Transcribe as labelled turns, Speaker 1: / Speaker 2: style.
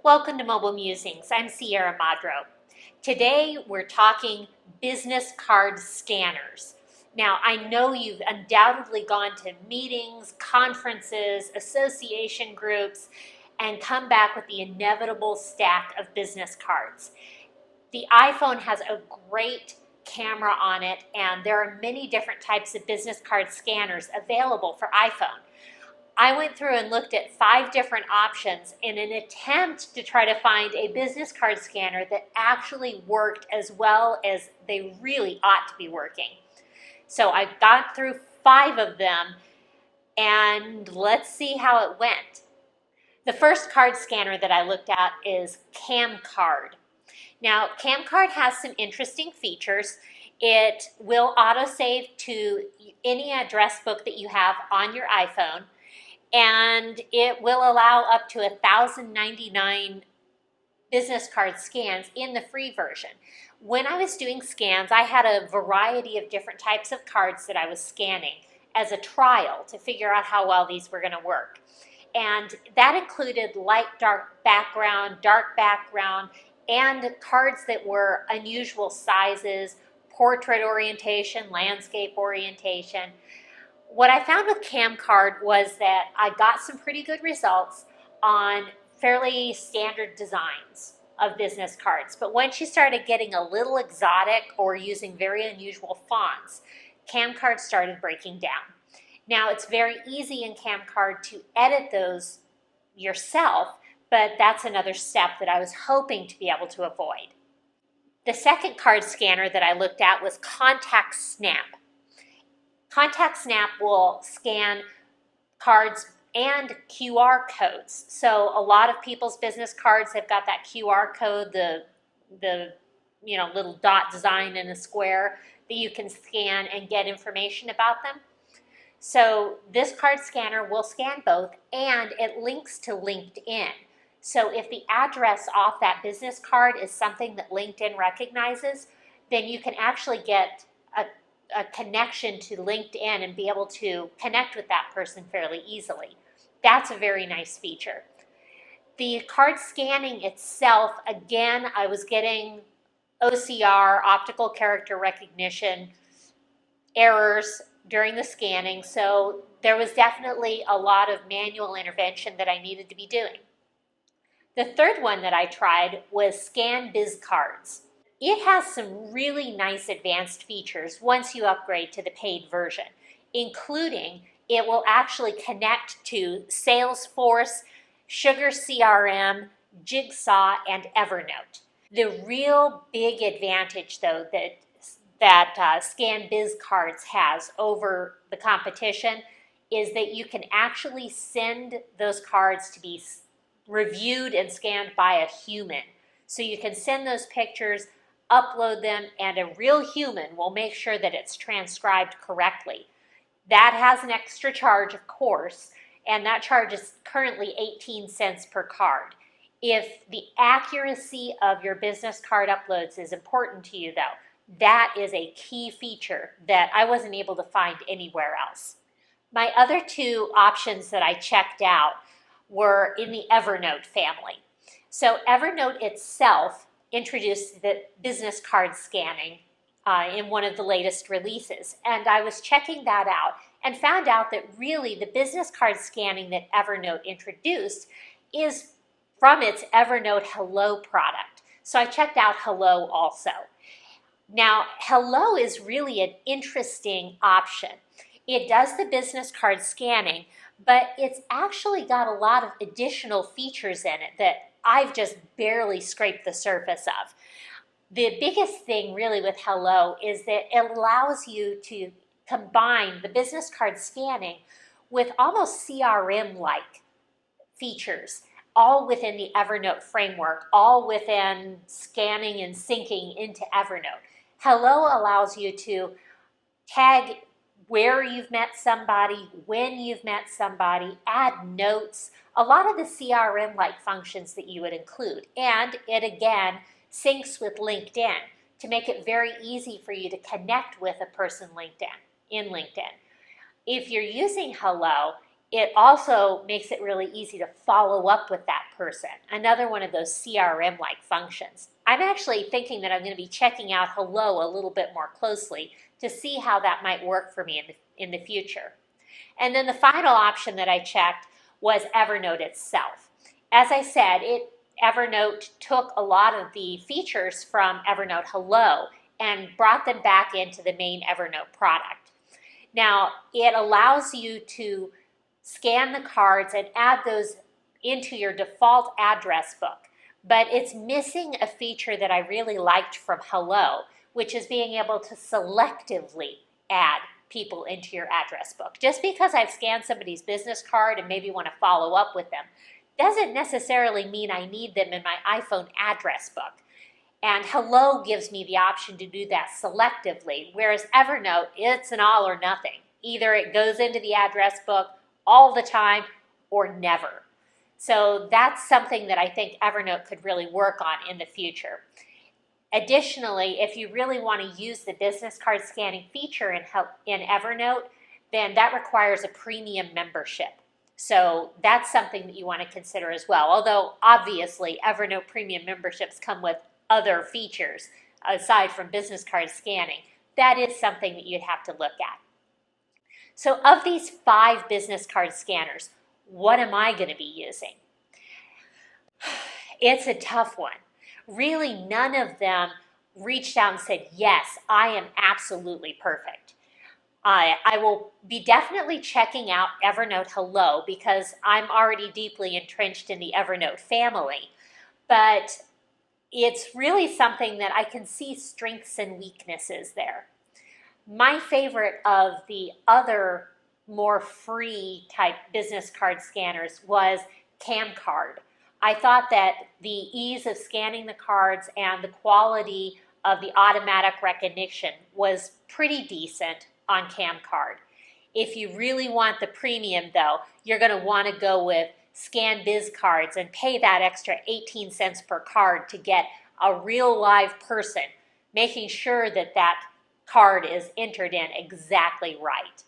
Speaker 1: Welcome to Mobile Musings. I'm Sierra Modro. Today we're talking business card scanners. Now, I know you've undoubtedly gone to meetings, conferences, association groups, and come back with the inevitable stack of business cards. The iPhone has a great camera on it, and there are many different types of business card scanners available for iPhone. I went through and looked at 5 different options in an attempt to try to find a business card scanner that actually worked as well as they really ought to be working. So I got through 5 of them, and let's see how it went. The first card scanner that I looked at is Kam Card. Now, Kam Card has some interesting features. It will autosave to any address book that you have on your iPhone, and it will allow up to 1,099 business card scans in the free version. When I was doing scans, I had a variety of different types of cards that I was scanning as a trial to figure out how well these were going to work. And that included light, dark background, and cards that were unusual sizes, portrait orientation, landscape orientation. What I found with Kam Card was that I got some pretty good results on fairly standard designs of business cards. But once you started getting a little exotic or using very unusual fonts, Kam Card started breaking down. Now, it's very easy in Kam Card to edit those yourself, but that's another step that I was hoping to be able to avoid. The second card scanner that I looked at was Contact Snap. Contact Snap will scan cards and QR codes. So a lot of people's business cards have got that QR code, the little dot design in a square that you can scan and get information about them. So this card scanner will scan both, and it links to LinkedIn. So if the address off that business card is something that LinkedIn recognizes, then you can actually get a connection to LinkedIn and be able to connect with that person fairly easily. That's a very nice feature. The card scanning itself, again, I was getting OCR, optical character recognition, errors during the scanning, so there was definitely a lot of manual intervention that I needed to be doing. The third one that I tried was Biz Cards. It has some really nice advanced features once you upgrade to the paid version, including it will actually connect to Salesforce, Sugar CRM, Jigsaw, and Evernote. The real big advantage, though, that Biz Cards has over the competition is that you can actually send those cards to be reviewed and scanned by a human. So you can send those pictures, upload them, and a real human will make sure that it's transcribed correctly. That has an extra charge, of course, and that charge is currently 18 cents per card. If the accuracy of your business card uploads is important to you, though, that is a key feature that I wasn't able to find anywhere else. My other 2 options that I checked out were in the Evernote family. So Evernote itself introduced the business card scanning in one of the latest releases. And I was checking that out and found out that really the business card scanning that Evernote introduced is from its Evernote Hello product. So I checked out Hello also. Now, Hello is really an interesting option. It does the business card scanning, but it's actually got a lot of additional features in it that I've just barely scraped the surface of. The biggest thing really with Hello is that it allows you to combine the business card scanning with almost CRM-like features, all within the Evernote framework, all within scanning and syncing into Evernote. Hello allows you to tag where you've met somebody, when you've met somebody, add notes, a lot of the CRM-like functions that you would include. And it, again, syncs with LinkedIn to make it very easy for you to connect with a person in LinkedIn. If you're using Hello, it also makes it really easy to follow up with that person. Another one of those CRM-like functions. I'm actually thinking that I'm going to be checking out Hello a little bit more closely to see how that might work for me in the future. And then the final option that I checked was Evernote itself. As I said, Evernote took a lot of the features from Evernote Hello and brought them back into the main Evernote product. Now, it allows you to scan the cards and add those into your default address book, but it's missing a feature that I really liked from Hello, which is being able to selectively add people into your address book. Just because I've scanned somebody's business card and maybe want to follow up with them doesn't necessarily mean I need them in my iPhone address book. And Hello gives me the option to do that selectively, whereas Evernote, it's an all or nothing. Either it goes into the address book all the time or never. So that's something that I think Evernote could really work on in the future. Additionally, if you really want to use the business card scanning feature in Evernote, then that requires a premium membership. So that's something that you want to consider as well. Although obviously Evernote premium memberships come with other features aside from business card scanning. That is something that you'd have to look at. So of these 5 business card scanners, what am I going to be using? It's a tough one. Really, none of them reached out and said, yes, I am absolutely perfect. I will be definitely checking out Evernote Hello because I'm already deeply entrenched in the Evernote family. But it's really something that I can see strengths and weaknesses there. My favorite of the other more free type business card scanners was Kam Card. I thought that the ease of scanning the cards and the quality of the automatic recognition was pretty decent on Kam Card. If you really want the premium though, you're going to want to go with Scan Biz Cards and pay that extra 18 cents per card to get a real live person, making sure that that card is entered in exactly right.